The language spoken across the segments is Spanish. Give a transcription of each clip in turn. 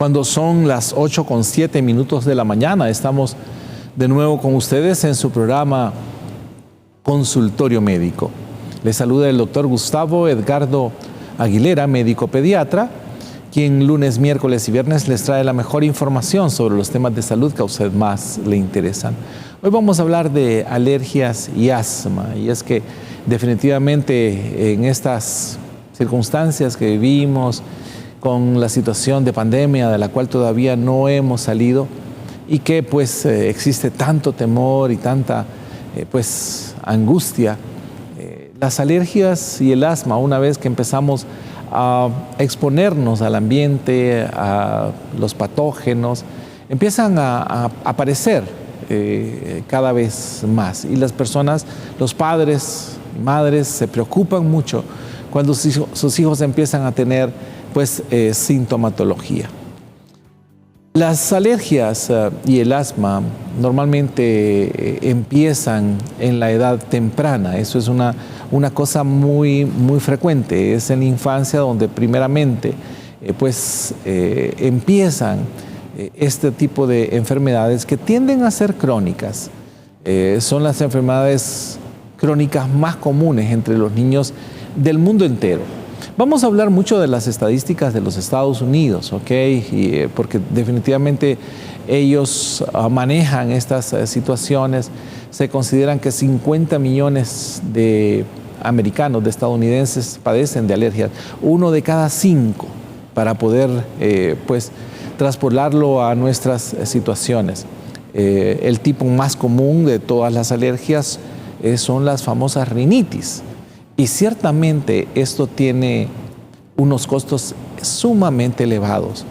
Cuando son las 8:07 de la mañana, estamos de nuevo con ustedes en su programa Consultorio Médico. Les saluda el doctor Gustavo Edgardo Aguilera, médico pediatra, quien lunes, miércoles y viernes les trae la mejor información sobre los temas de salud que a usted más le interesan. Hoy vamos a hablar de alergias y asma, y es que definitivamente en estas circunstancias que vivimos, con la situación de pandemia de la cual todavía no hemos salido y que pues existe tanto temor y tanta angustia, las alergias y el asma, una vez que empezamos a exponernos al ambiente, a los patógenos, empiezan a aparecer cada vez más, y las personas, los padres y madres se preocupan mucho cuando sus hijos empiezan a tener sintomatología. Las alergias y el asma normalmente empiezan en la edad temprana. Eso es una cosa muy frecuente. Es en la infancia donde primeramente empiezan este tipo de enfermedades que tienden a ser crónicas. Son las enfermedades crónicas más comunes entre los niños del mundo entero. Vamos a hablar mucho de las estadísticas de los Estados Unidos, ¿ok? Porque definitivamente ellos manejan estas situaciones. Se consideran que 50 millones de americanos, de estadounidenses, padecen de alergias. 1 de cada 5, para poder traspolarlo a nuestras situaciones. El tipo más común de todas las alergias son las famosas rinitis. Y ciertamente esto tiene unos costos sumamente elevados,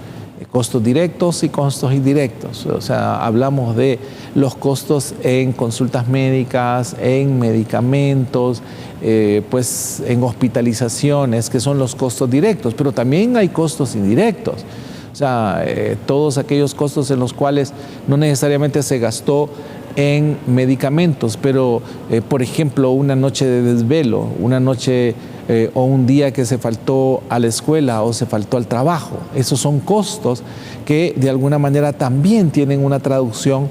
costos directos y costos indirectos. O sea, hablamos de los costos en consultas médicas, en medicamentos, en hospitalizaciones, que son los costos directos, pero también hay costos indirectos. O sea, todos aquellos costos en los cuales no necesariamente se gastó en medicamentos, pero por ejemplo una noche de desvelo, una noche o un día que se faltó a la escuela o se faltó al trabajo. Esos son costos que de alguna manera también tienen una traducción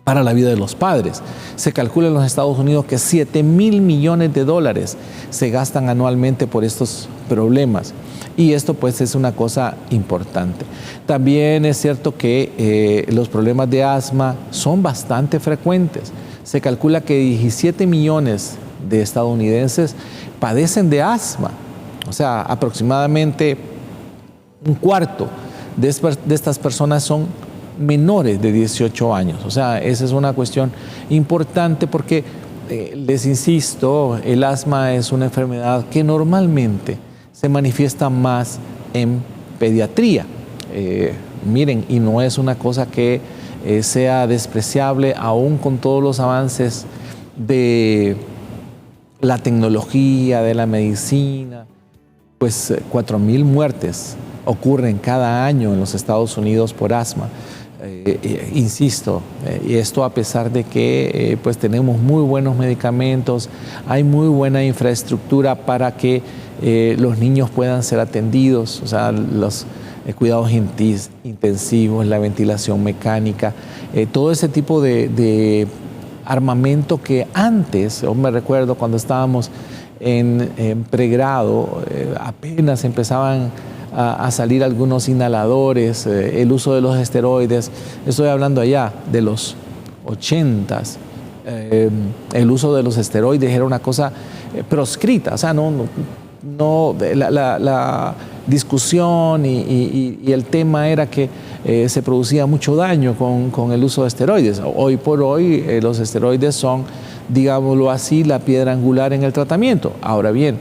para la vida de los padres. Se calcula en los Estados Unidos que $7,000 millones se gastan anualmente por estos problemas. Y esto es una cosa importante. También es cierto que los problemas de asma son bastante frecuentes. Se calcula que 17 millones de estadounidenses padecen de asma. O sea, aproximadamente un cuarto de estas personas son menores de 18 años. O sea, esa es una cuestión importante porque, les insisto, el asma es una enfermedad que normalmente se manifiesta más en pediatría. Miren, y no es una cosa que sea despreciable, aún con todos los avances de la tecnología, de la medicina. 4,000 muertes ocurren cada año en los Estados Unidos por asma. Insisto, y esto a pesar de que tenemos muy buenos medicamentos, hay muy buena infraestructura para que los niños puedan ser atendidos, o sea, los cuidados intensivos, la ventilación mecánica, todo ese tipo de armamento que antes, yo me recuerdo cuando estábamos en pregrado, apenas empezaban a salir algunos inhaladores, el uso de los esteroides. Estoy hablando allá de los 80s. El uso de los esteroides era una cosa proscrita, o sea, la discusión y el tema era que se producía mucho daño con el uso de esteroides. Hoy por hoy los esteroides son, digámoslo así, la piedra angular en el tratamiento. Ahora bien,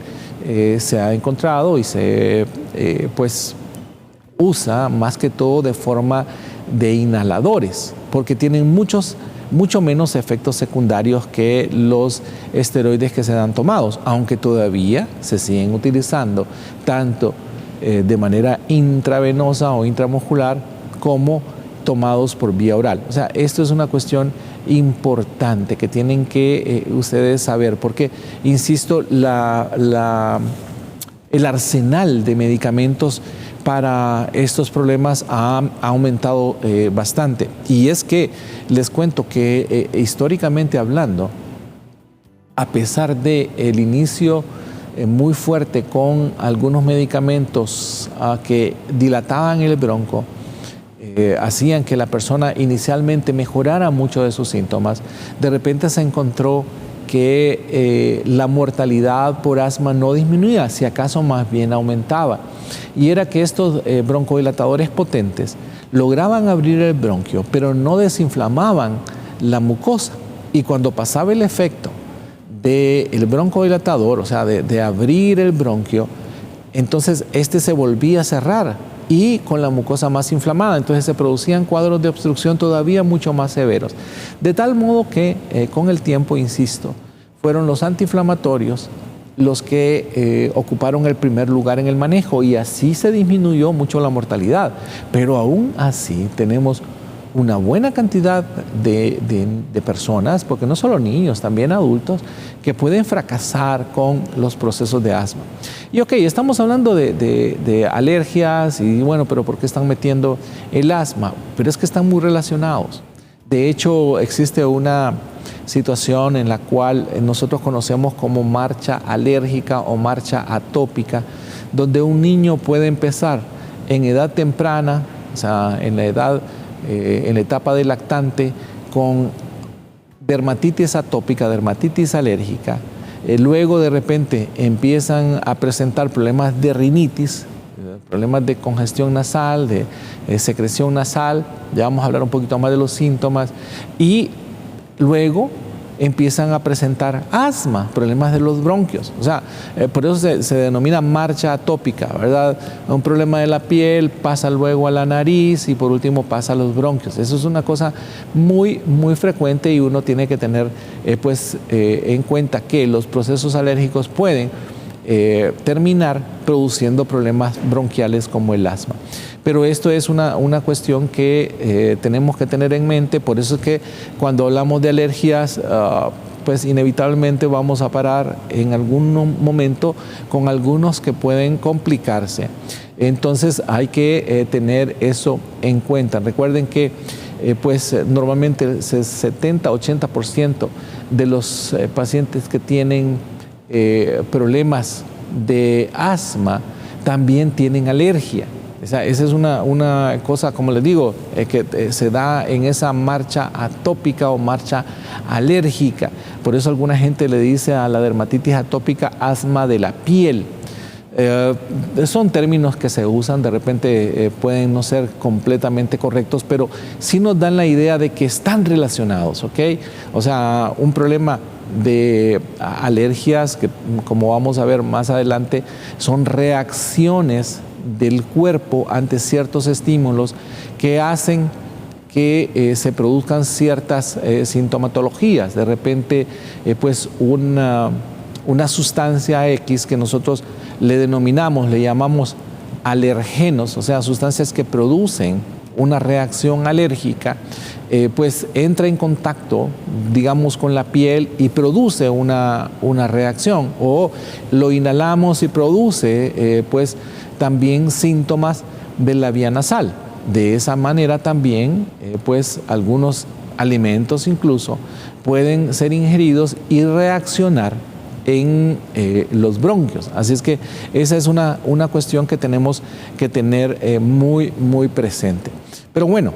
se ha encontrado y se usa más que todo de forma de inhaladores, porque tienen mucho menos efectos secundarios que los esteroides que se dan tomados, aunque todavía se siguen utilizando tanto de manera intravenosa o intramuscular como tomados por vía oral. O sea, esto es una cuestión importante que tienen que ustedes saber, porque, insisto, el arsenal de medicamentos para estos problemas ha aumentado bastante. Y es que les cuento que históricamente hablando, a pesar del inicio muy fuerte con algunos medicamentos que dilataban el bronco, hacían que la persona inicialmente mejorara mucho de sus síntomas, de repente se encontró que la mortalidad por asma no disminuía, si acaso más bien aumentaba. Y era que estos broncodilatadores potentes lograban abrir el bronquio, pero no desinflamaban la mucosa. Y cuando pasaba el efecto del broncodilatador, o sea, de abrir el bronquio, entonces este se volvía a cerrar y con la mucosa más inflamada. Entonces se producían cuadros de obstrucción todavía mucho más severos. De tal modo que con el tiempo, insisto, fueron los antiinflamatorios los que ocuparon el primer lugar en el manejo, y así se disminuyó mucho la mortalidad. Pero aún así tenemos una buena cantidad de personas, porque no solo niños, también adultos, que pueden fracasar con los procesos de asma. Y ok, estamos hablando de alergias y bueno, pero ¿por qué están metiendo el asma? Pero es que están muy relacionados. De hecho, existe una situación en la cual nosotros conocemos como marcha alérgica o marcha atópica, donde un niño puede empezar en edad temprana, o sea, en la etapa de lactante, con dermatitis atópica, dermatitis alérgica. Luego de repente empiezan a presentar problemas de rinitis, problemas de congestión nasal, de secreción nasal. Ya vamos a hablar un poquito más de los síntomas. Y luego empiezan a presentar asma, problemas de los bronquios. O sea, por eso se denomina marcha atópica, ¿verdad? Un problema de la piel pasa luego a la nariz y por último pasa a los bronquios. Eso es una cosa muy, muy frecuente, y uno tiene que tener en cuenta que los procesos alérgicos pueden terminar produciendo problemas bronquiales como el asma. Pero esto es una cuestión que tenemos que tener en mente. Por eso es que cuando hablamos de alergias, pues inevitablemente vamos a parar en algún momento con algunos que pueden complicarse. Entonces hay que tener eso en cuenta. Recuerden que normalmente el 70-80% de los pacientes que tienen problemas de asma también tienen alergia. Esa es una cosa, como les digo, que se da en esa marcha atópica o marcha alérgica. Por eso alguna gente le dice a la dermatitis atópica asma de la piel. Son términos que se usan, de repente pueden no ser completamente correctos, pero sí nos dan la idea de que están relacionados, ¿ok? O sea, un problema de alergias, que como vamos a ver más adelante, son reacciones del cuerpo ante ciertos estímulos que hacen que se produzcan ciertas sintomatologías. De repente, una sustancia X que nosotros le llamamos alergenos, o sea, sustancias que producen una reacción alérgica, entra en contacto, digamos, con la piel y produce una reacción, o lo inhalamos y produce, también síntomas de la vía nasal. De esa manera también, algunos alimentos incluso pueden ser ingeridos y reaccionar en los bronquios. Así es que esa es una cuestión que tenemos que tener muy, muy presente. Pero bueno,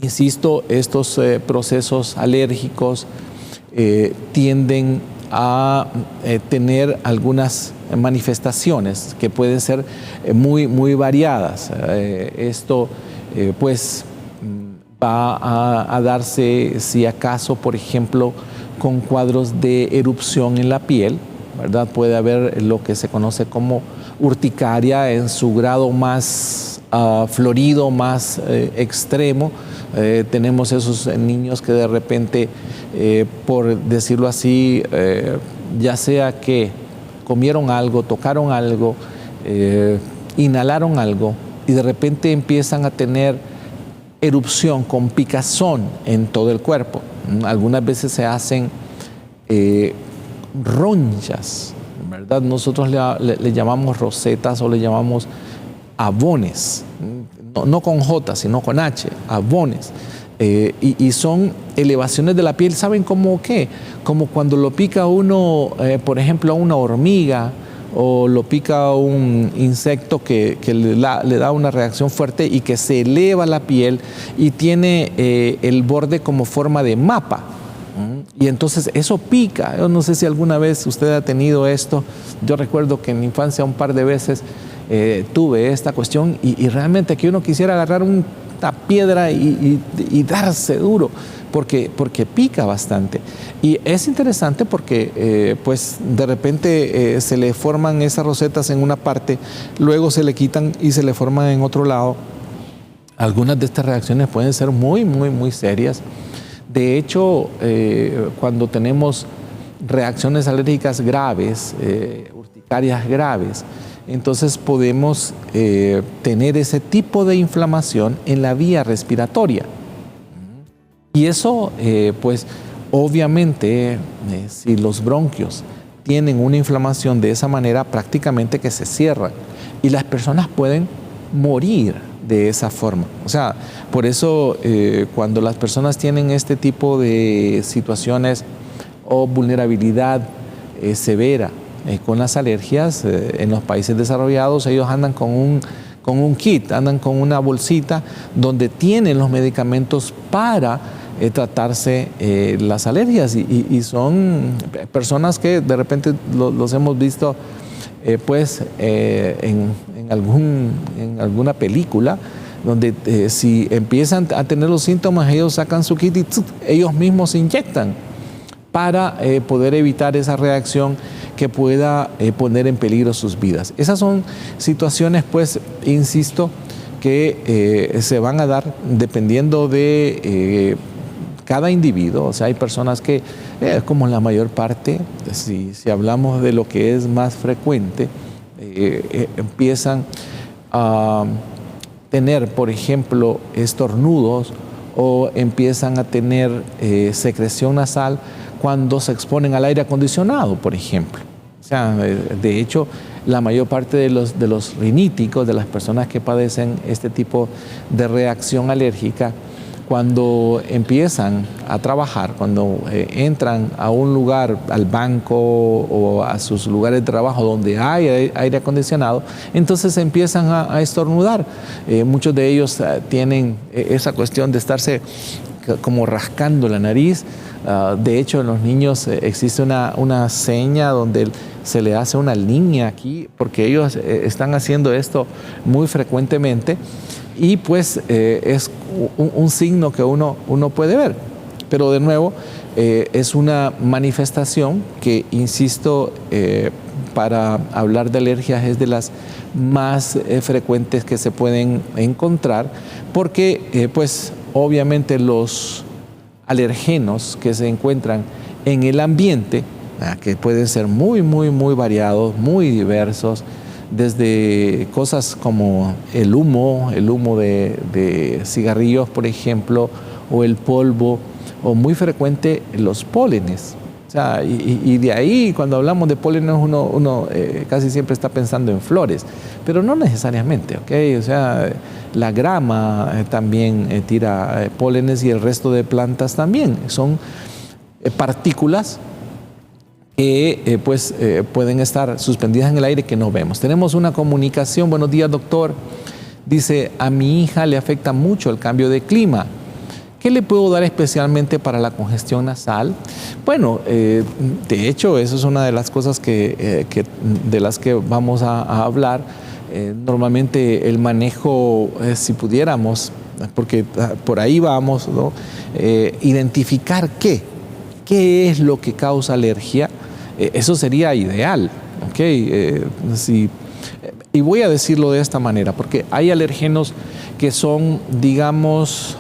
insisto, estos procesos alérgicos tienden a tener algunas manifestaciones que pueden ser muy, muy variadas. Esto va a darse, si acaso, por ejemplo, con cuadros de erupción en la piel, ¿verdad? Puede haber lo que se conoce como urticaria en su grado más florido, más extremo. Tenemos esos niños que de repente, por decirlo así, ya sea que comieron algo, tocaron algo, inhalaron algo, y de repente empiezan a tener erupción con picazón en todo el cuerpo. Algunas veces se hacen ronchas, ¿verdad? Nosotros le llamamos rosetas o le llamamos abones, no con J, sino con H, abones. Y son elevaciones de la piel, ¿saben cómo qué? Como cuando lo pica uno, por ejemplo, a una hormiga, o lo pica un insecto que le da una reacción fuerte y que se eleva la piel y tiene el borde como forma de mapa. Y entonces eso pica. Yo no sé si alguna vez usted ha tenido esto. Yo recuerdo que en mi infancia un par de veces tuve esta cuestión y realmente que uno quisiera agarrar una piedra y darse duro. Porque pica bastante. Y es interesante porque pues de repente se le forman esas rosetas en una parte, luego se le quitan y se le forman en otro lado. Algunas de estas reacciones pueden ser muy, muy, muy serias. De hecho, cuando tenemos reacciones alérgicas graves, urticarias graves, entonces podemos tener ese tipo de inflamación en la vía respiratoria. Y eso, pues, obviamente, si los bronquios tienen una inflamación de esa manera, prácticamente que se cierran y las personas pueden morir de esa forma. O sea, por eso cuando las personas tienen este tipo de situaciones o vulnerabilidad severa con las alergias, en los países desarrollados ellos andan con un kit, andan con una bolsita donde tienen los medicamentos para tratarse las alergias y son personas que de repente los hemos visto pues en alguna película donde si empiezan a tener los síntomas ellos sacan su kit y ellos mismos se inyectan para poder evitar esa reacción que pueda poner en peligro sus vidas. Esas son situaciones, pues, insisto, que se van a dar dependiendo de cada individuo. O sea, hay personas que, como la mayor parte, si hablamos de lo que es más frecuente, empiezan a tener, por ejemplo, estornudos o empiezan a tener secreción nasal cuando se exponen al aire acondicionado, por ejemplo. O sea, de hecho, la mayor parte de los riníticos, de las personas que padecen este tipo de reacción alérgica, cuando empiezan a trabajar, cuando entran a un lugar, al banco o a sus lugares de trabajo donde hay aire acondicionado, entonces empiezan a estornudar. Muchos de ellos tienen esa cuestión de estarse como rascando la nariz. De hecho, en los niños existe una seña donde se le hace una línea aquí, porque ellos están haciendo esto muy frecuentemente. Y pues es un signo que uno puede ver. Pero de nuevo, es una manifestación que, insisto, para hablar de alergias es de las más frecuentes que se pueden encontrar, porque pues obviamente los alergenos que se encuentran en el ambiente, que pueden ser muy, muy, muy variados, muy diversos, desde cosas como el humo de cigarrillos, por ejemplo, o el polvo, o muy frecuente los pólenes. O sea, y de ahí, cuando hablamos de pólenes, uno casi siempre está pensando en flores, pero no necesariamente, ¿ok? O sea, la grama también tira pólenes y el resto de plantas también. Son partículas que pueden estar suspendidas en el aire que no vemos. Tenemos una comunicación. Buenos días, doctor. Dice, a mi hija le afecta mucho el cambio de clima. ¿Qué le puedo dar especialmente para la congestión nasal? Bueno, de hecho, eso es una de las cosas de las que vamos a hablar. Normalmente el manejo, si pudiéramos, porque por ahí vamos, ¿no? Identificar qué es lo que causa alergia. Eso sería ideal, ¿ok? Y voy a decirlo de esta manera, porque hay alergenos que son, digamos,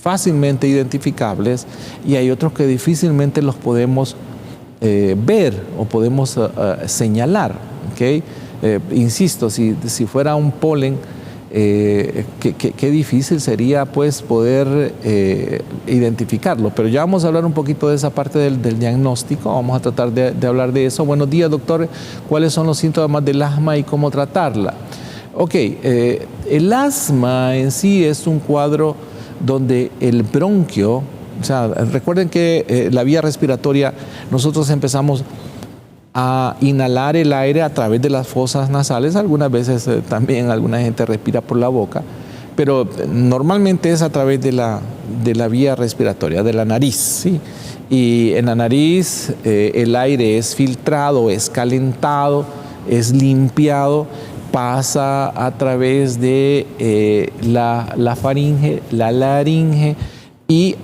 fácilmente identificables y hay otros que difícilmente los podemos ver o podemos señalar, ¿ok? Insisto, si fuera un polen qué difícil sería pues poder identificarlo. Pero ya vamos a hablar un poquito de esa parte del diagnóstico, vamos a tratar de hablar de eso. Buenos días, doctor. ¿Cuáles son los síntomas del asma y cómo tratarla? Ok, el asma en sí es un cuadro donde el bronquio, o sea, recuerden que la vía respiratoria, nosotros empezamos a inhalar el aire a través de las fosas nasales, algunas veces también alguna gente respira por la boca, pero normalmente es a través de la vía respiratoria, de la nariz, ¿sí? Y en la nariz el aire es filtrado, es calentado, es limpiado, pasa a través de la faringe, la laringe y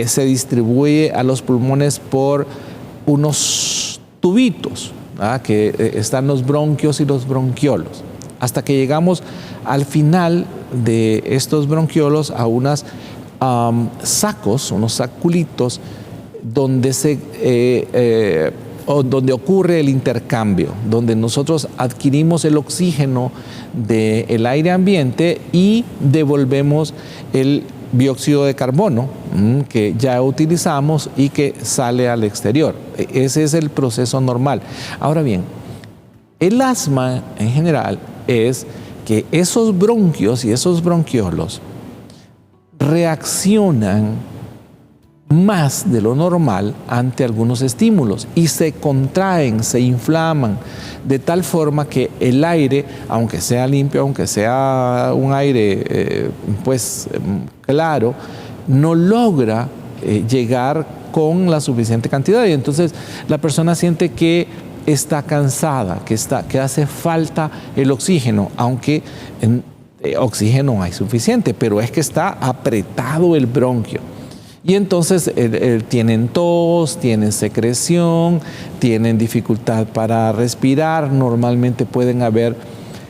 se distribuye a los pulmones por unos tubitos, ¿verdad? Que están los bronquios y los bronquiolos, hasta que llegamos al final de estos bronquiolos a unos sacos, unos saculitos, donde ocurre el intercambio, donde nosotros adquirimos el oxígeno del aire ambiente y devolvemos el dióxido de carbono que ya utilizamos y que sale al exterior. Ese es el proceso normal. Ahora bien, el asma en general es que esos bronquios y esos bronquiolos reaccionan más de lo normal ante algunos estímulos y se contraen, se inflaman, de tal forma que el aire, aunque sea limpio, aunque sea un aire claro, no logra llegar con la suficiente cantidad, y entonces la persona siente que está cansada, que hace falta el oxígeno, aunque oxígeno hay suficiente, pero es que está apretado el bronquio. Y entonces tienen tos, tienen secreción, tienen dificultad para respirar, normalmente pueden haber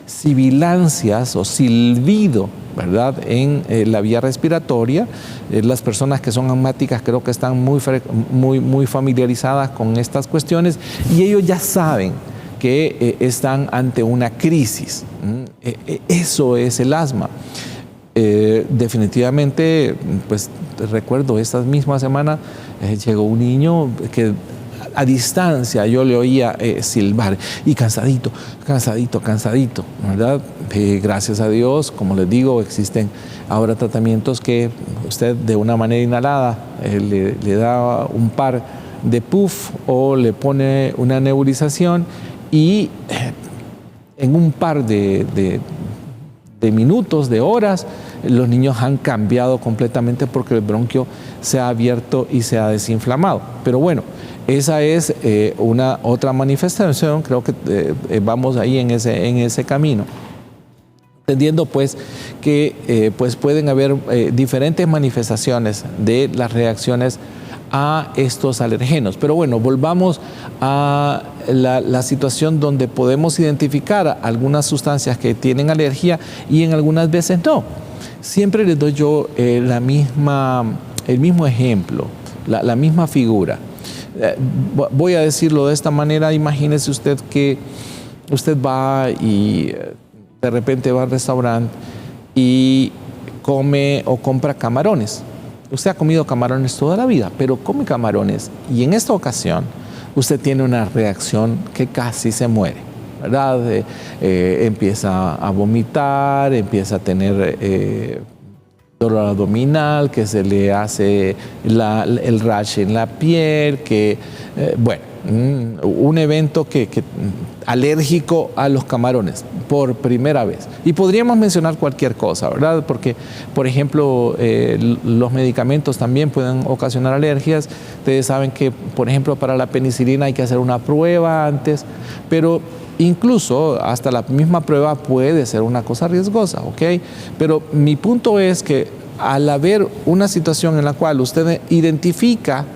sibilancias o silbido, ¿verdad?, en la vía respiratoria. Las personas que son asmáticas creo que están muy familiarizadas con estas cuestiones y ellos ya saben que están ante una crisis. Eso es el asma. Definitivamente, pues recuerdo esta misma semana llegó un niño que a distancia yo le oía silbar y cansadito, ¿verdad? Gracias a Dios, como les digo, existen ahora tratamientos que usted de una manera inhalada le da un par de puff o le pone una nebulización y en un par de minutos, de horas, los niños han cambiado completamente porque el bronquio se ha abierto y se ha desinflamado. Pero bueno, esa es una otra manifestación, creo que vamos ahí en ese camino. Entendiendo pues que pues pueden haber diferentes manifestaciones de las reacciones a estos alergenos. Pero bueno, volvamos a la situación donde podemos identificar algunas sustancias que tienen alergia y en algunas veces no. Siempre les doy yo el mismo ejemplo, la misma figura. Voy a decirlo de esta manera: imagínese usted que usted va y de repente va al restaurante y come o compra camarones. Usted ha comido camarones toda la vida, pero come camarones y en esta ocasión usted tiene una reacción que casi se muere, ¿verdad? Empieza a vomitar, empieza a tener dolor abdominal, que se le hace el rash en la piel, un evento alérgico a los camarones por primera vez. Y podríamos mencionar cualquier cosa, ¿verdad? Porque, por ejemplo, los medicamentos también pueden ocasionar alergias. Ustedes saben que, por ejemplo, para la penicilina hay que hacer una prueba antes, pero incluso hasta la misma prueba puede ser una cosa riesgosa, ¿ok? Pero mi punto es que al haber una situación en la cual usted identifica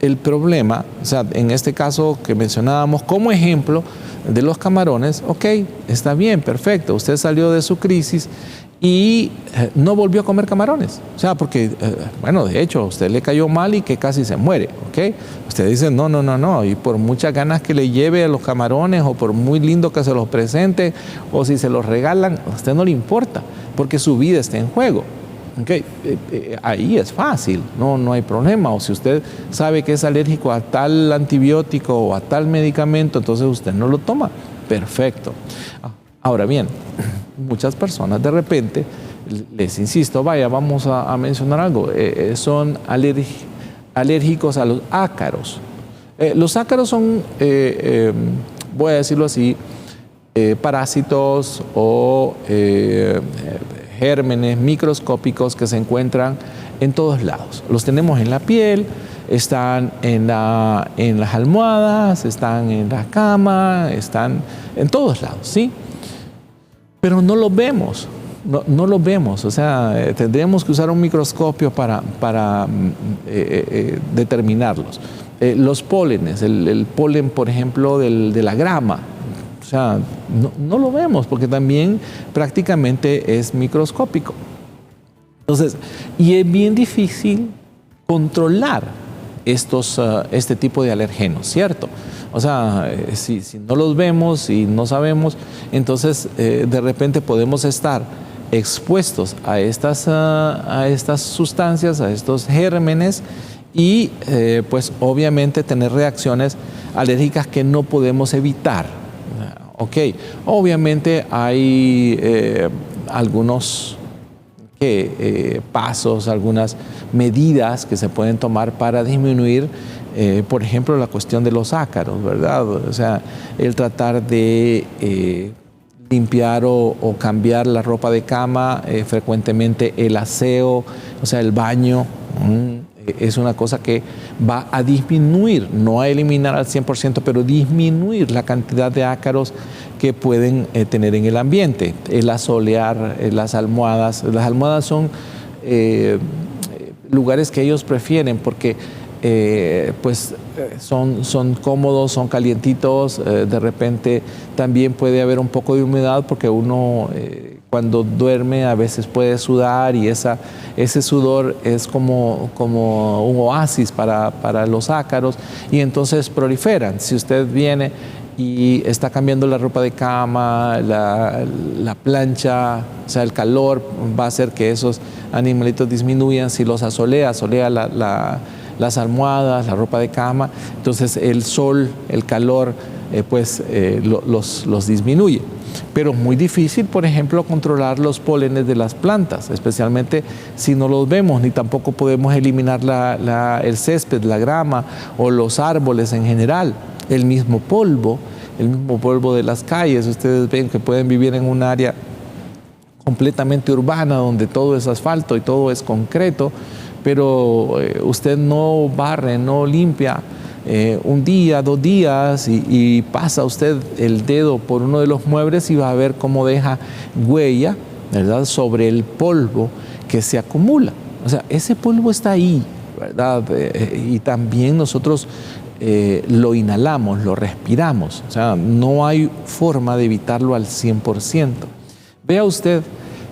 el problema, o sea, en este caso que mencionábamos como ejemplo de los camarones, ok, está bien, perfecto, usted salió de su crisis y no volvió a comer camarones. O sea, porque, bueno, de hecho, a usted le cayó mal y que casi se muere, ¿ok? Usted dice, no, no, no, no, y por muchas ganas que le lleve a los camarones, o por muy lindo que se los presente, o si se los regalan, a usted no le importa, porque su vida está en juego. Okay. Ahí es fácil, no hay problema. O si usted sabe que es alérgico a tal antibiótico o a tal medicamento, entonces usted no lo toma. Perfecto. Ahora bien, muchas personas de repente, les insisto, vamos a mencionar algo, son alérgicos a los ácaros. Los ácaros son, voy a decirlo así, parásitos o gérmenes microscópicos que se encuentran en todos lados. Los tenemos en la piel, están en las almohadas, están en la cama, están en todos lados, ¿sí? Pero no los vemos, no los vemos. O sea, tendríamos que usar un microscopio para determinarlos. Los pólenes, el polen, por ejemplo, de la grama, o sea, no lo vemos porque también prácticamente es microscópico. Entonces, y es bien difícil controlar este tipo de alergenos, ¿cierto? O sea, si no los vemos y no sabemos, entonces de repente podemos estar expuestos a estas sustancias, a estos gérmenes, y pues obviamente tener reacciones alérgicas que no podemos evitar. Ok, obviamente hay algunos pasos, algunas medidas que se pueden tomar para disminuir, por ejemplo, la cuestión de los ácaros, ¿verdad? O sea, el tratar de limpiar o cambiar la ropa de cama, frecuentemente el aseo, o sea, el baño. Es una cosa que va a disminuir, no a eliminar al 100%, pero disminuir la cantidad de ácaros que pueden tener en el ambiente. El asolear, las almohadas. Las almohadas son lugares que ellos prefieren porque pues son cómodos, son calientitos. De repente también puede haber un poco de humedad porque uno cuando duerme a veces puede sudar, y ese sudor es como un oasis para los ácaros, y entonces proliferan. Si usted viene y está cambiando la ropa de cama, la plancha, o sea, el calor va a hacer que esos animalitos disminuyan. Si los asolea las almohadas, la ropa de cama, entonces el sol, el calor, los disminuye. Pero es muy difícil, por ejemplo, controlar los pólenes de las plantas, especialmente si no los vemos, ni tampoco podemos eliminar el césped, la grama o los árboles en general. El mismo polvo de las calles. Ustedes ven que pueden vivir en un área completamente urbana donde todo es asfalto y todo es concreto, pero usted no barre, no limpia un día, 2 días, y pasa usted el dedo por uno de los muebles y va a ver cómo deja huella, ¿verdad?, sobre el polvo que se acumula. O sea, ese polvo está ahí, ¿verdad? Y también nosotros lo inhalamos, lo respiramos. O sea, no hay forma de evitarlo al 100%. Vea usted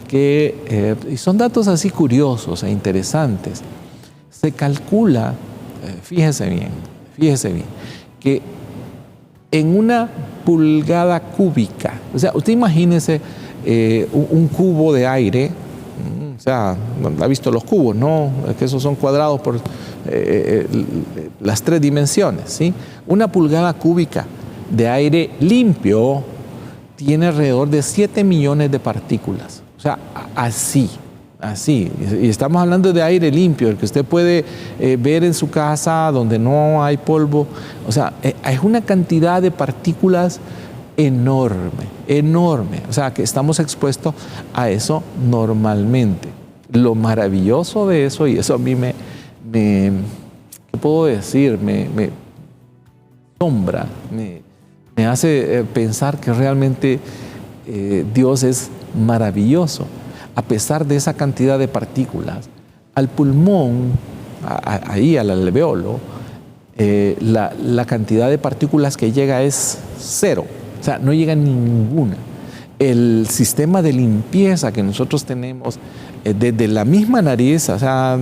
que, y son datos así curiosos e interesantes, se calcula, fíjese bien, que en una pulgada cúbica, o sea, usted imagínese un cubo de aire, o sea, ha visto los cubos, ¿no? Que esos son cuadrados por las 3 dimensiones, ¿sí? Una pulgada cúbica de aire limpio tiene alrededor de 7 millones de partículas. O sea, así. Y estamos hablando de aire limpio, el que usted puede ver en su casa donde no hay polvo. O sea, es una cantidad de partículas enorme. O sea, que estamos expuestos a eso normalmente. Lo maravilloso de eso, y eso a mí ¿qué puedo decir? Me asombra, me hace pensar que realmente Dios es maravilloso. A pesar de esa cantidad de partículas, al pulmón, ahí al alveolo, la cantidad de partículas que llega es 0, o sea, no llega ninguna. el sistema de limpieza que nosotros tenemos desde la misma nariz, o sea,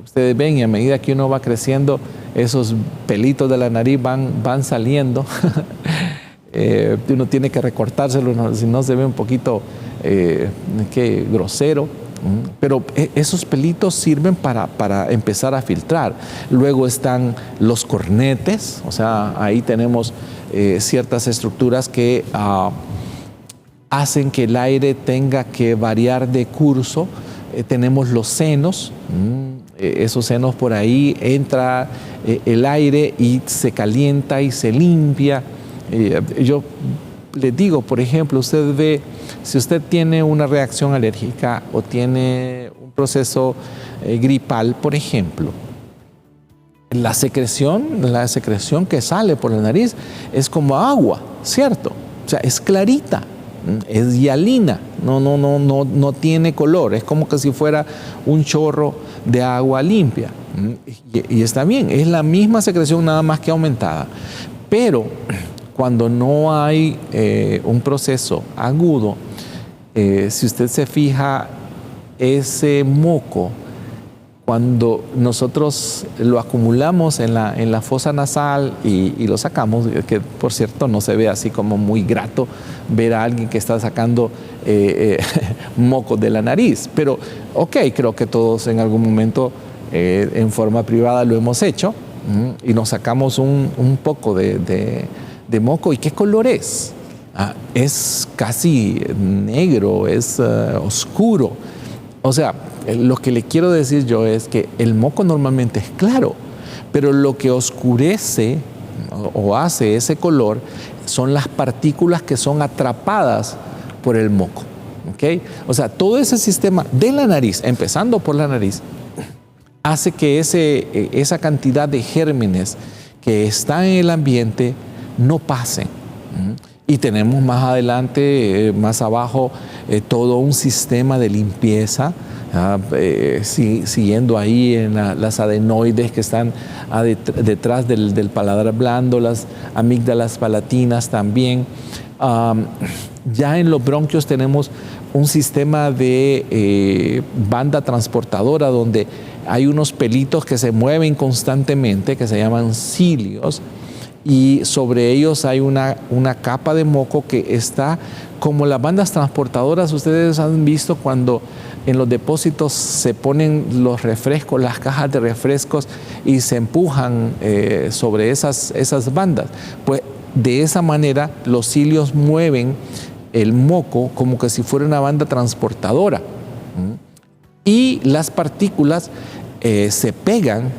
ustedes ven y a medida que uno va creciendo, esos pelitos de la nariz van saliendo. Uno tiene que recortárselo, si no se ve un poquito grosero. Pero esos pelitos sirven para empezar a filtrar. Luego están los cornetes, o sea, ahí tenemos ciertas estructuras que hacen que el aire tenga que variar de curso. Tenemos los senos, esos senos por ahí entra el aire y se calienta y se limpia. Yo les digo, por ejemplo, usted ve, si usted tiene una reacción alérgica o tiene un proceso gripal, por ejemplo, la secreción que sale por la nariz es como agua, ¿cierto? O sea, es clarita, es hialina, no tiene color, es como que si fuera un chorro de agua limpia. Y está bien, es la misma secreción, nada más que aumentada. Pero cuando no hay un proceso agudo, si usted se fija, ese moco, cuando nosotros lo acumulamos en la fosa nasal y lo sacamos, que por cierto no se ve así como muy grato ver a alguien que está sacando moco de la nariz, pero ok, creo que todos en algún momento en forma privada lo hemos hecho y nos sacamos un poco de moco. ¿Y qué color es? Es casi negro, es oscuro. O sea, lo que le quiero decir yo es que el moco normalmente es claro, pero lo que oscurece o hace ese color son las partículas que son atrapadas por el moco. ¿Okay? O sea, todo ese sistema de la nariz, empezando por la nariz, hace que esa cantidad de gérmenes que están en el ambiente no pasen. Y tenemos más adelante, más abajo, todo un sistema de limpieza, siguiendo ahí en las adenoides que están detrás del paladar blando, las amígdalas palatinas también. Ya en los bronquios tenemos un sistema de banda transportadora donde hay unos pelitos que se mueven constantemente, que se llaman cilios, y sobre ellos hay una capa de moco que está como las bandas transportadoras. Ustedes han visto cuando en los depósitos se ponen los refrescos, las cajas de refrescos y se empujan sobre esas bandas. Pues de esa manera los cilios mueven el moco como que si fuera una banda transportadora. Y las partículas se pegan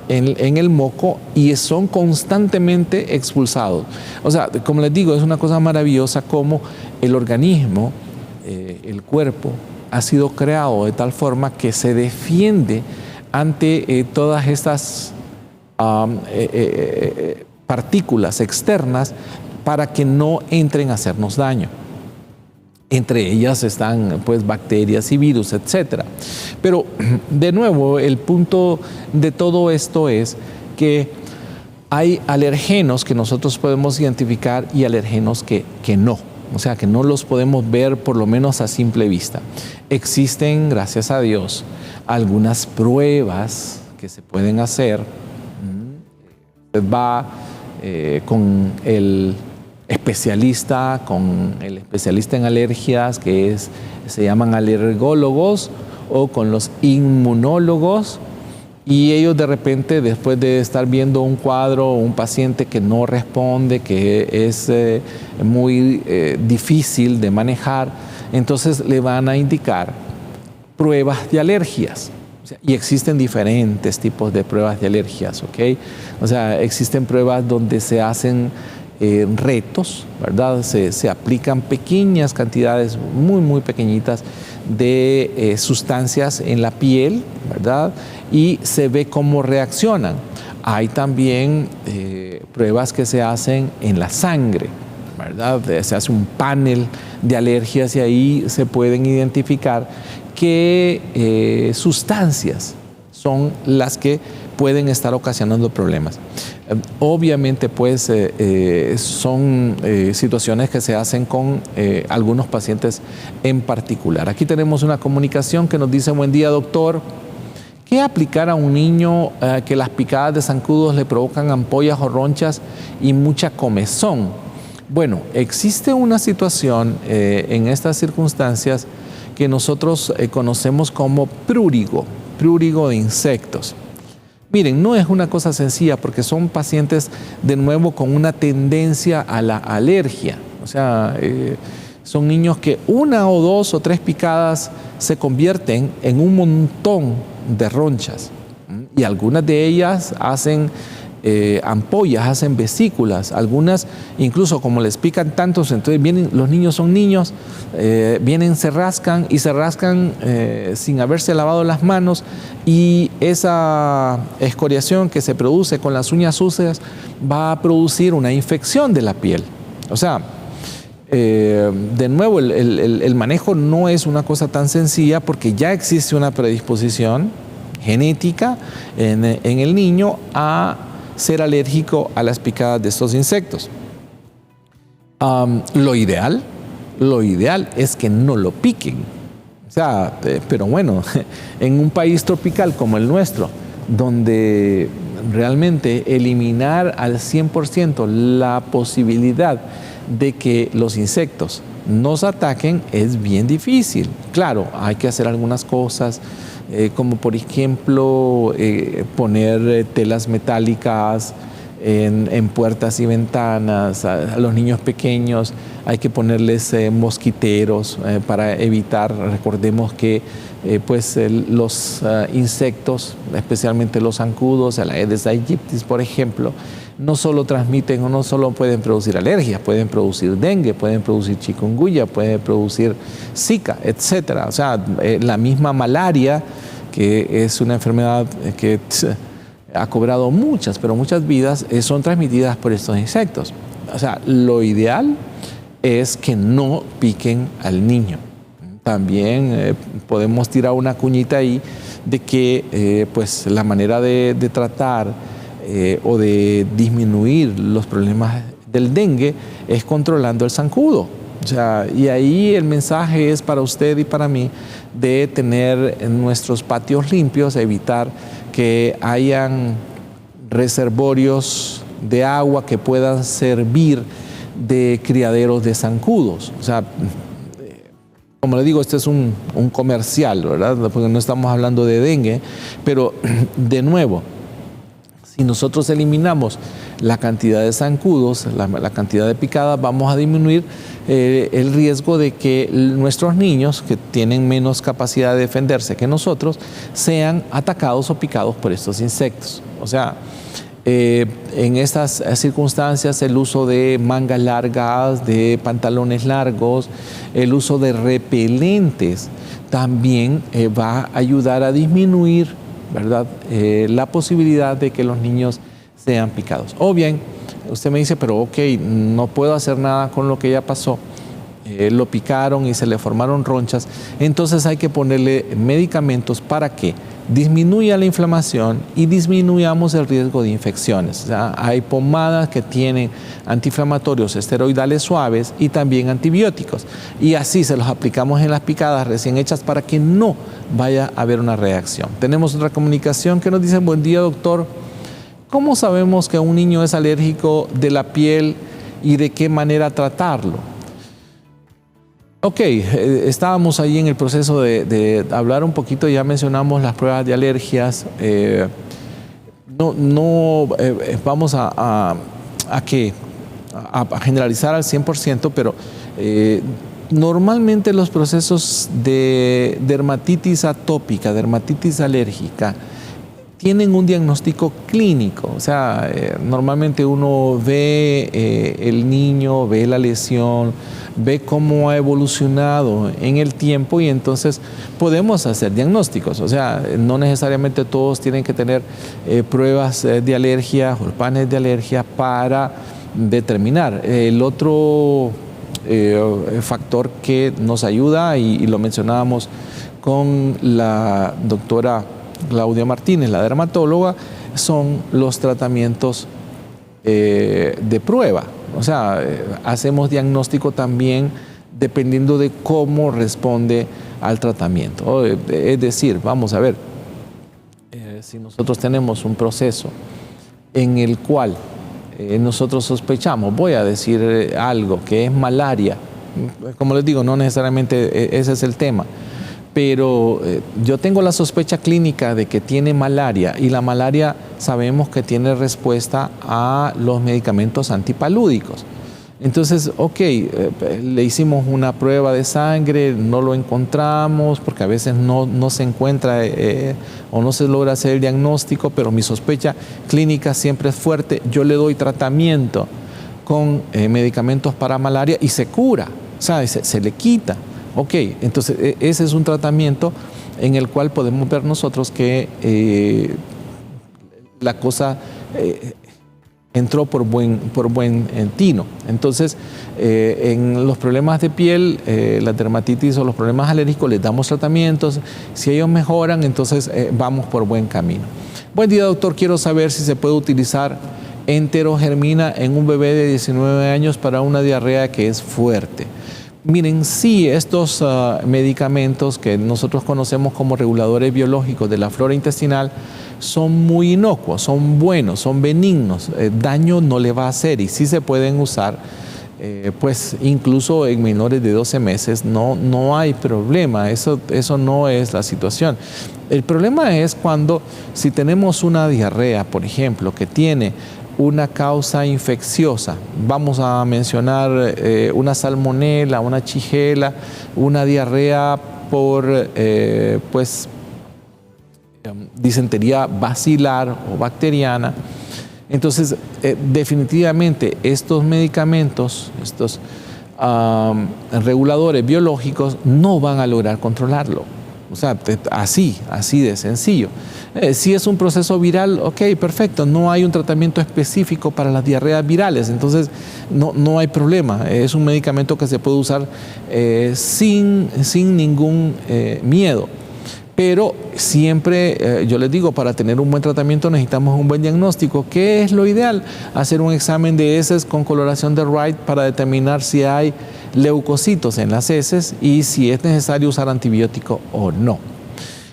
en el moco y son constantemente expulsados. O sea, como les digo, es una cosa maravillosa cómo el organismo, el cuerpo, ha sido creado de tal forma que se defiende ante todas estas partículas externas para que no entren a hacernos daño. Entre ellas están pues bacterias y virus, etc. Pero de nuevo, el punto de todo esto es que hay alergenos que nosotros podemos identificar y alergenos que no. O sea, que no los podemos ver por lo menos a simple vista. Existen, gracias a Dios, algunas pruebas que se pueden hacer. Usted va con el especialista en alergias, se llaman alergólogos, o con los inmunólogos, y ellos de repente, después de estar viendo un cuadro o un paciente que no responde, que es muy difícil de manejar, entonces le van a indicar pruebas de alergias. O sea, y existen diferentes tipos de pruebas de alergias, ¿ok? O sea, existen pruebas donde se hacen retos, ¿verdad? Se aplican pequeñas cantidades, muy pequeñitas, de sustancias en la piel, ¿verdad? Y se ve cómo reaccionan. Hay también pruebas que se hacen en la sangre, ¿verdad? Se hace un panel de alergias y ahí se pueden identificar qué sustancias son las que pueden estar ocasionando problemas. Obviamente, pues, son situaciones que se hacen con algunos pacientes en particular. Aquí tenemos una comunicación que nos dice: buen día, doctor. ¿Qué aplicar a un niño que las picadas de zancudos le provocan ampollas o ronchas y mucha comezón? Bueno, existe una situación en estas circunstancias que nosotros conocemos como prurigo de insectos. Miren, no es una cosa sencilla porque son pacientes, de nuevo, con una tendencia a la alergia. O sea, son niños que 1 o 2 o 3 picadas se convierten en un montón de ronchas. Y algunas de ellas hacen ampollas, hacen vesículas. Algunas, incluso como les pican tantos, entonces vienen, los niños son niños, vienen, se rascan sin haberse lavado las manos, y esa escoriación que se produce con las uñas sucias va a producir una infección de la piel. O sea, de nuevo, el manejo no es una cosa tan sencilla porque ya existe una predisposición genética en el niño a ser alérgico a las picadas de estos insectos. Lo ideal es que no lo piquen. O sea, pero bueno, en un país tropical como el nuestro, donde realmente eliminar al 100% la posibilidad de que los insectos nos ataquen es bien difícil. Claro, hay que hacer algunas cosas, como por ejemplo poner telas metálicas en puertas y ventanas. A los niños pequeños hay que ponerles mosquiteros para evitar, recordemos que pues los insectos, especialmente los zancudos, el Aedes aegypti, por ejemplo, no solo transmiten o no solo pueden producir alergias, pueden producir dengue, pueden producir chikungunya, pueden producir zika, etcétera. O sea, la misma malaria, que es una enfermedad que ha cobrado muchas vidas, son transmitidas por estos insectos. O sea, lo ideal es que no piquen al niño. También podemos tirar una cuñita ahí de que pues la manera de tratar o de disminuir los problemas del dengue es controlando el zancudo. O sea, y ahí el mensaje es para usted y para mí de tener nuestros patios limpios, evitar que hayan reservorios de agua que puedan servir de criaderos de zancudos. O sea, como le digo, este es un comercial, ¿verdad? Porque no estamos hablando de dengue, pero de nuevo, si nosotros eliminamos la cantidad de zancudos, la cantidad de picadas, vamos a disminuir el riesgo de que nuestros niños, que tienen menos capacidad de defenderse que nosotros, sean atacados o picados por estos insectos. O sea, en estas circunstancias, el uso de mangas largas, de pantalones largos, el uso de repelentes también va a ayudar a disminuir, ¿verdad?, la posibilidad de que los niños sean picados. O bien, usted me dice, pero ok, no puedo hacer nada con lo que ya pasó. Lo picaron y se le formaron ronchas. Entonces hay que ponerle medicamentos para que disminuya la inflamación y disminuyamos el riesgo de infecciones. O sea, hay pomadas que tienen antiinflamatorios esteroidales suaves y también antibióticos. Y así se los aplicamos en las picadas recién hechas para que no vaya a haber una reacción. Tenemos otra comunicación que nos dice: buen día, doctor. ¿Cómo sabemos que un niño es alérgico de la piel y de qué manera tratarlo? Ok, estábamos ahí en el proceso de hablar un poquito, ya mencionamos las pruebas de alergias. No vamos a generalizar al 100%, pero normalmente los procesos de dermatitis atópica, dermatitis alérgica, tienen un diagnóstico clínico. O sea, normalmente uno ve el niño, ve la lesión, ve cómo ha evolucionado en el tiempo y entonces podemos hacer diagnósticos. O sea, no necesariamente todos tienen que tener pruebas de alergia o panes de alergia para determinar. El otro factor que nos ayuda, y lo mencionábamos con la doctora Claudia Martínez, la dermatóloga, son los tratamientos de prueba. O sea, hacemos diagnóstico también dependiendo de cómo responde al tratamiento. Es decir, vamos a ver, si nosotros tenemos un proceso en el cual nosotros sospechamos, voy a decir algo, que es malaria, como les digo, no necesariamente ese es el tema, pero yo tengo la sospecha clínica de que tiene malaria, y la malaria sabemos que tiene respuesta a los medicamentos antipalúdicos. Entonces, ok, le hicimos una prueba de sangre, no lo encontramos, porque a veces no se encuentra o no se logra hacer el diagnóstico, pero mi sospecha clínica siempre es fuerte. Yo le doy tratamiento con medicamentos para malaria y se cura, o sea, se le quita. Ok, entonces ese es un tratamiento en el cual podemos ver nosotros que la cosa entró por buen tino. Entonces, en los problemas de piel, la dermatitis o los problemas alérgicos, les damos tratamientos. Si ellos mejoran, entonces vamos por buen camino. Buen día, doctor. Quiero saber si se puede utilizar enterogermina en un bebé de 19 años para una diarrea que es fuerte. Miren, sí, estos medicamentos que nosotros conocemos como reguladores biológicos de la flora intestinal son muy inocuos, son buenos, son benignos, daño no le va a hacer, y sí se pueden usar, pues incluso en menores de 12 meses no hay problema, eso no es la situación. El problema es cuando, si tenemos una diarrea, por ejemplo, que tiene una causa infecciosa, vamos a mencionar una salmonela, una shigella, una diarrea por pues disentería bacilar o bacteriana. Entonces, definitivamente estos medicamentos, estos reguladores biológicos no van a lograr controlarlo. O sea, así de sencillo. Si es un proceso viral, ok, perfecto, no hay un tratamiento específico para las diarreas virales, entonces no hay problema. Es un medicamento que se puede usar sin ningún miedo. Pero siempre, yo les digo, para tener un buen tratamiento necesitamos un buen diagnóstico. ¿Qué es lo ideal? Hacer un examen de heces con coloración de Wright para determinar si hay leucocitos en las heces y si es necesario usar antibiótico o no.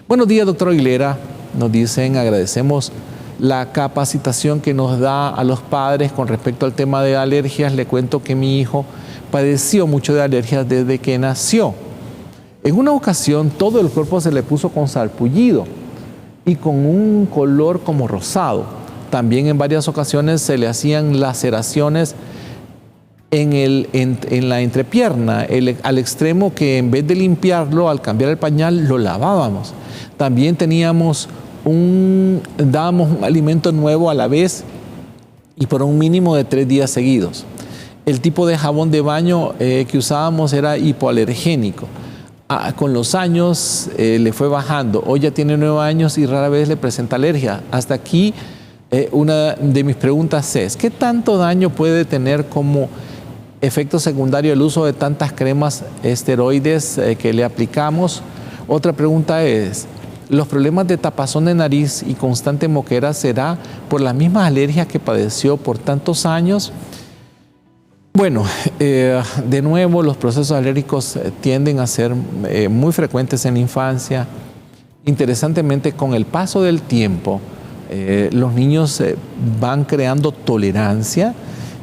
Buenos días, doctor Aguilera. Nos dicen, agradecemos la capacitación que nos da a los padres con respecto al tema de alergias. Le cuento que mi hijo padeció mucho de alergias desde que nació. En una ocasión todo el cuerpo se le puso con sarpullido y con un color como rosado. También en varias ocasiones se le hacían laceraciones en la entrepierna, al extremo que en vez de limpiarlo, al cambiar el pañal, lo lavábamos. También dábamos un alimento nuevo a la vez y por un mínimo de 3 días seguidos. El tipo de jabón de baño que usábamos era hipoalergénico. Con los años le fue bajando. Hoy ya tiene 9 años y rara vez le presenta alergia. Hasta aquí una de mis preguntas es, ¿qué tanto daño puede tener como efecto secundario el uso de tantas cremas esteroides que le aplicamos? Otra pregunta es, ¿los problemas de tapazón de nariz y constante moquera será por las mismas alergias que padeció por tantos años? Bueno, de nuevo, los procesos alérgicos tienden a ser muy frecuentes en la infancia. Interesantemente, con el paso del tiempo, los niños van creando tolerancia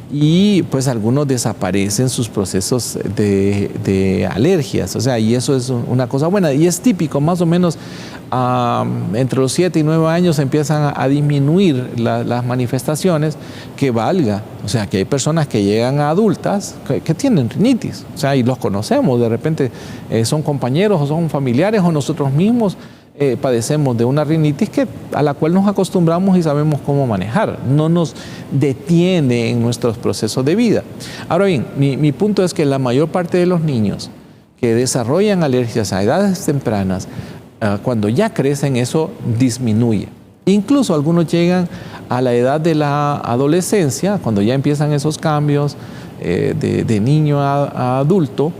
y pues algunos desaparecen sus procesos de alergias. O sea, y eso es una cosa buena. Y es típico, más o menos, entre los 7 y 9 años empiezan a disminuir las manifestaciones, que valga. O sea, que hay personas que llegan a adultas que tienen rinitis. O sea, y los conocemos, de repente son compañeros o son familiares o nosotros mismos padecemos de una rinitis a la cual nos acostumbramos y sabemos cómo manejar. No nos detiene en nuestros procesos de vida. Ahora bien, mi punto es que la mayor parte de los niños que desarrollan alergias a edades tempranas, cuando ya crecen, eso disminuye. Incluso algunos llegan a la edad de la adolescencia, cuando ya empiezan esos cambios de niño a adulto,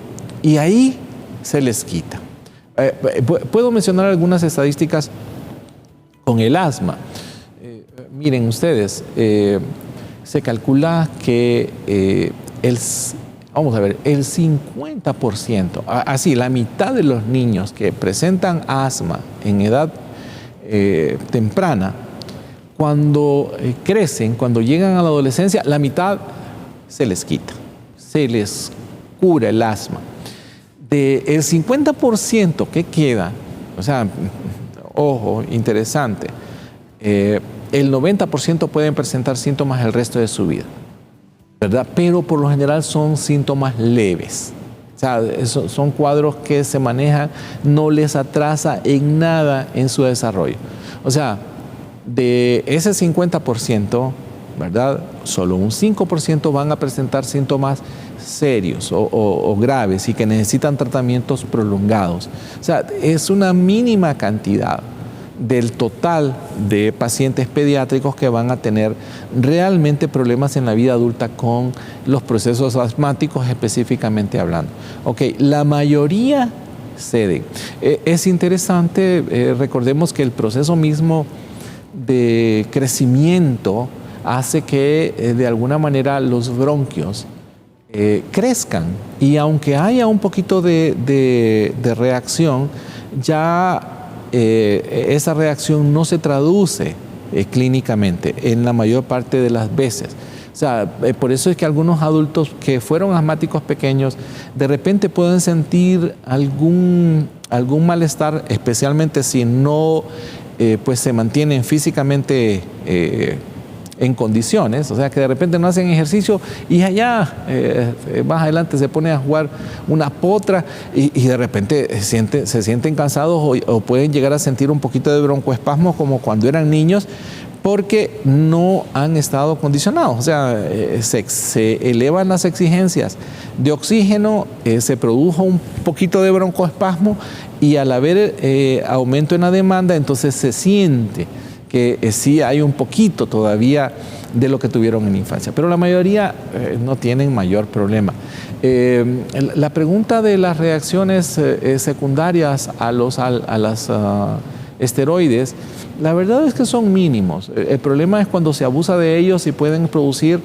y ahí se les quita. Puedo mencionar algunas estadísticas con el asma. Miren ustedes, se calcula que vamos a ver, el 50%, así, la mitad de los niños que presentan asma en edad temprana, cuando crecen, cuando llegan a la adolescencia, la mitad se les quita, se les cura el asma. Del 50% que queda, o sea, ojo, interesante, el 90% pueden presentar síntomas el resto de su vida, ¿verdad? Pero por lo general son síntomas leves. O sea, son cuadros que se manejan, no les atrasa en nada en su desarrollo. O sea, de ese 50%, ¿verdad? Solo un 5% van a presentar síntomas serios o graves y que necesitan tratamientos prolongados. O sea, es una mínima cantidad del total de pacientes pediátricos que van a tener realmente problemas en la vida adulta con los procesos asmáticos específicamente hablando. Ok, la mayoría ceden. Es interesante, recordemos que el proceso mismo de crecimiento hace que de alguna manera los bronquios crezcan, y aunque haya un poquito de reacción, ya esa reacción no se traduce clínicamente en la mayor parte de las veces. O sea, por eso es que algunos adultos que fueron asmáticos pequeños de repente pueden sentir algún malestar, especialmente si no pues se mantienen físicamente en condiciones, o sea, que de repente no hacen ejercicio y allá más adelante se pone a jugar una potra y de repente se sienten cansados o pueden llegar a sentir un poquito de broncoespasmos como cuando eran niños, porque no han estado condicionados. O sea, se elevan las exigencias de oxígeno, se produjo un poquito de broncoespasmo y al haber aumento en la demanda, entonces se siente que sí hay un poquito todavía de lo que tuvieron en la infancia, pero la mayoría no tienen mayor problema. La pregunta de las reacciones secundarias a las esteroides, la verdad es que son mínimos. El problema es cuando se abusa de ellos y pueden producir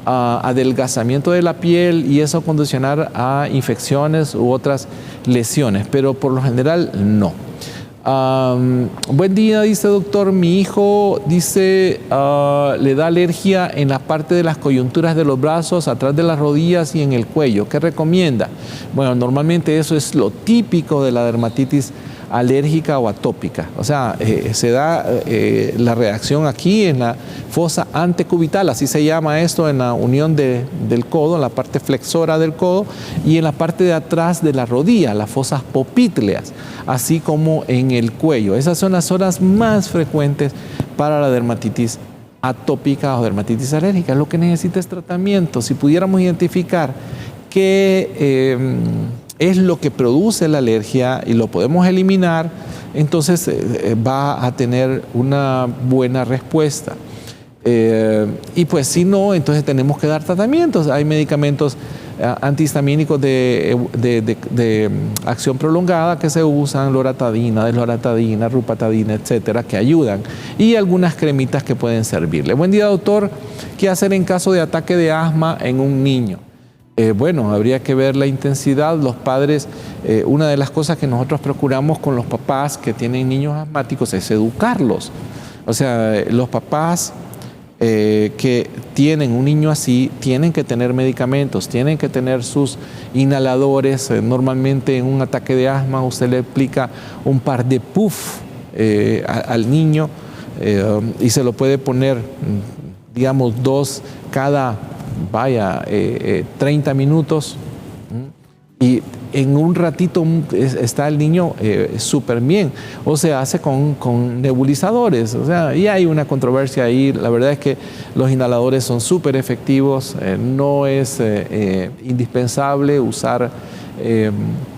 adelgazamiento de la piel y eso condicionar a infecciones u otras lesiones, pero por lo general no. Buen día, dice doctor, mi hijo dice le da alergia en la parte de las coyunturas de los brazos, atrás de las rodillas y en el cuello. ¿Qué recomienda? Bueno, normalmente eso es lo típico de la dermatitis alérgica o atópica. O sea, se da la reacción aquí en la fosa antecubital, así se llama esto, en la unión del codo, en la parte flexora del codo, y en la parte de atrás de la rodilla, las fosas popítleas, así como en el cuello. Esas son las zonas más frecuentes para la dermatitis atópica o dermatitis alérgica. Lo que necesita es tratamiento. Si pudiéramos identificar qué es lo que produce la alergia y lo podemos eliminar, entonces va a tener una buena respuesta. Y pues si no, entonces tenemos que dar tratamientos. Hay medicamentos antihistamínicos de acción prolongada que se usan, loratadina, desloratadina, rupatadina, etcétera, que ayudan, y algunas cremitas que pueden servirle. Buen día, doctor. ¿Qué hacer en caso de ataque de asma en un niño? Bueno, habría que ver la intensidad. Los padres, una de las cosas que nosotros procuramos con los papás que tienen niños asmáticos es educarlos. O sea, los papás que tienen un niño así tienen que tener medicamentos, tienen que tener sus inhaladores. Normalmente en un ataque de asma usted le aplica un par de puff al niño y se lo puede poner, digamos, 2 cada 30 minutos, y en un ratito está el niño súper bien, o se hace con nebulizadores. O sea, y hay una controversia ahí. La verdad es que los inhaladores son súper efectivos, no es indispensable usar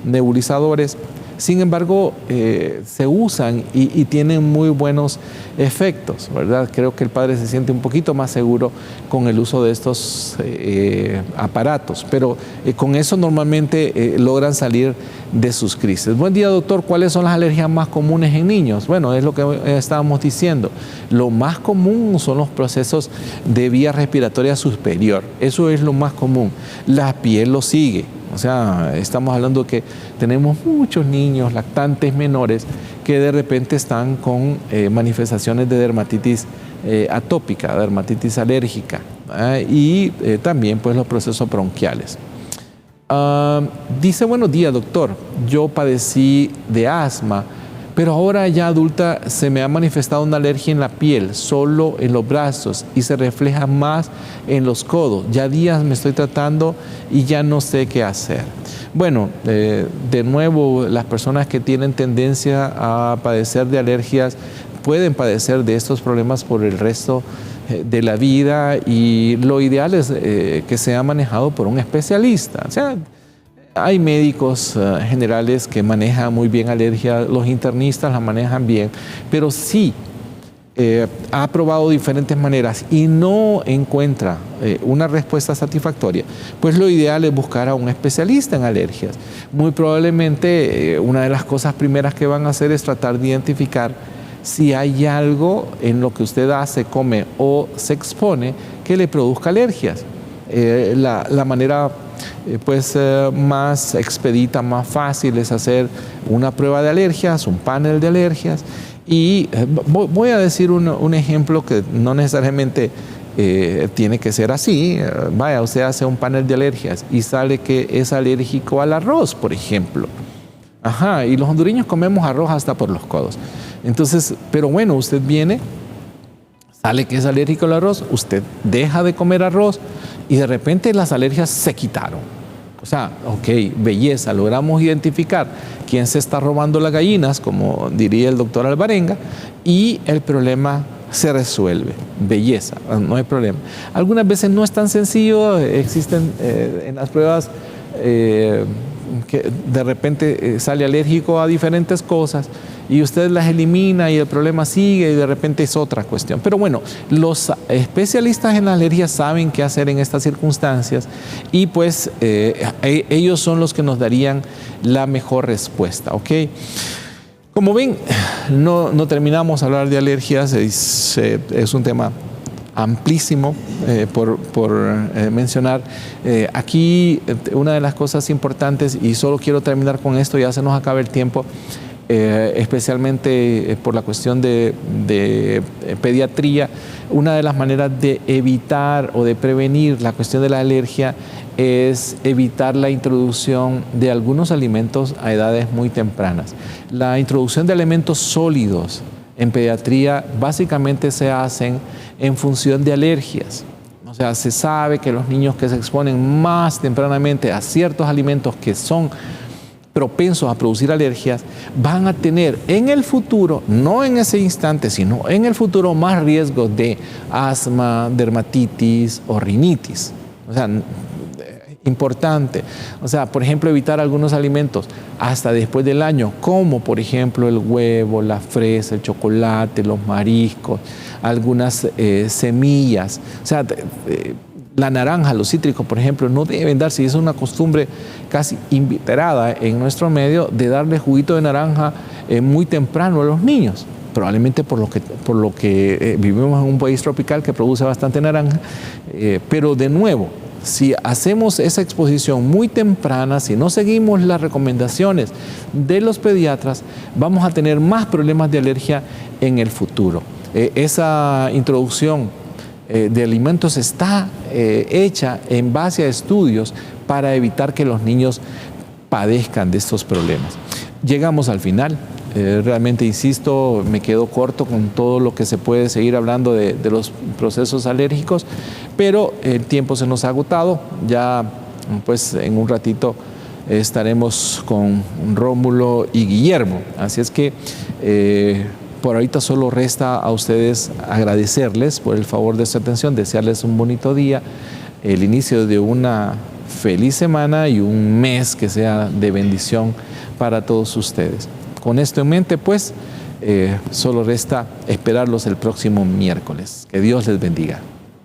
nebulizadores. Sin embargo, se usan y tienen muy buenos efectos, ¿verdad? Creo que el padre se siente un poquito más seguro con el uso de estos aparatos, pero con eso normalmente logran salir de sus crisis. Buen día, doctor. ¿Cuáles son las alergias más comunes en niños? Bueno, es lo que estábamos diciendo. Lo más común son los procesos de vía respiratoria superior. Eso es lo más común. La piel lo sigue. O sea, estamos hablando que tenemos muchos niños lactantes menores que de repente están con manifestaciones de dermatitis atópica, dermatitis alérgica, y también pues los procesos bronquiales. Dice, buenos días, doctor, yo padecí de asma, pero ahora ya adulta se me ha manifestado una alergia en la piel, solo en los brazos, y se refleja más en los codos. Ya días me estoy tratando y ya no sé qué hacer. Bueno, de nuevo, las personas que tienen tendencia a padecer de alergias pueden padecer de estos problemas por el resto de la vida, y lo ideal es que sea manejado por un especialista. O sea, hay médicos generales que manejan muy bien alergia, los internistas la manejan bien, pero si ha probado diferentes maneras y no encuentra una respuesta satisfactoria, pues lo ideal es buscar a un especialista en alergias. Muy probablemente una de las cosas primeras que van a hacer es tratar de identificar si hay algo en lo que usted hace, come o se expone que le produzca alergias. La manera pues más expedita, más fácil es hacer una prueba de alergias, un panel de alergias, y voy a decir un ejemplo que no necesariamente tiene que ser así. Vaya, usted hace un panel de alergias y sale que es alérgico al arroz, por ejemplo. Ajá, y los hondureños comemos arroz hasta por los codos. Entonces, pero bueno, usted viene, sale que es alérgico al arroz, usted deja de comer arroz y de repente las alergias se quitaron. O sea, ok, belleza, logramos identificar quién se está robando las gallinas, como diría el doctor Alvarenga, y el problema se resuelve. Belleza, no hay problema. Algunas veces no es tan sencillo, existen en las pruebas que de repente sale alérgico a diferentes cosas y usted las elimina y el problema sigue y de repente es otra cuestión. Pero bueno, los especialistas en alergias saben qué hacer en estas circunstancias y pues ellos son los que nos darían la mejor respuesta, ¿ok? Como ven, no terminamos de hablar de alergias, es un tema amplísimo por mencionar. Aquí una de las cosas importantes, y solo quiero terminar con esto, ya se nos acaba el tiempo, especialmente por la cuestión de pediatría, una de las maneras de evitar o de prevenir la cuestión de la alergia es evitar la introducción de algunos alimentos a edades muy tempranas. La introducción de alimentos sólidos en pediatría básicamente se hacen en función de alergias. O sea, se sabe que los niños que se exponen más tempranamente a ciertos alimentos que son propensos a producir alergias van a tener en el futuro, no en ese instante, sino en el futuro, más riesgo de asma, dermatitis o rinitis. O sea, importante. O sea, por ejemplo, evitar algunos alimentos hasta después del año, como por ejemplo el huevo, la fresa, el chocolate, los mariscos, algunas semillas. O sea, la naranja, los cítricos, por ejemplo, no deben darse, y es una costumbre casi inveterada en nuestro medio de darle juguito de naranja muy temprano a los niños. Probablemente por lo que vivimos en un país tropical que produce bastante naranja, pero de nuevo, si hacemos esa exposición muy temprana, si no seguimos las recomendaciones de los pediatras, vamos a tener más problemas de alergia en el futuro. Esa introducción de alimentos está hecha en base a estudios para evitar que los niños padezcan de estos problemas. Llegamos al final. Realmente, insisto, me quedo corto con todo lo que se puede seguir hablando de los procesos alérgicos, pero el tiempo se nos ha agotado. Ya pues en un ratito estaremos con Rómulo y Guillermo. Así es que por ahorita solo resta a ustedes agradecerles por el favor de su atención, desearles un bonito día, el inicio de una feliz semana y un mes que sea de bendición para todos ustedes. Con esto en mente, pues, solo resta esperarlos el próximo miércoles. Que Dios les bendiga.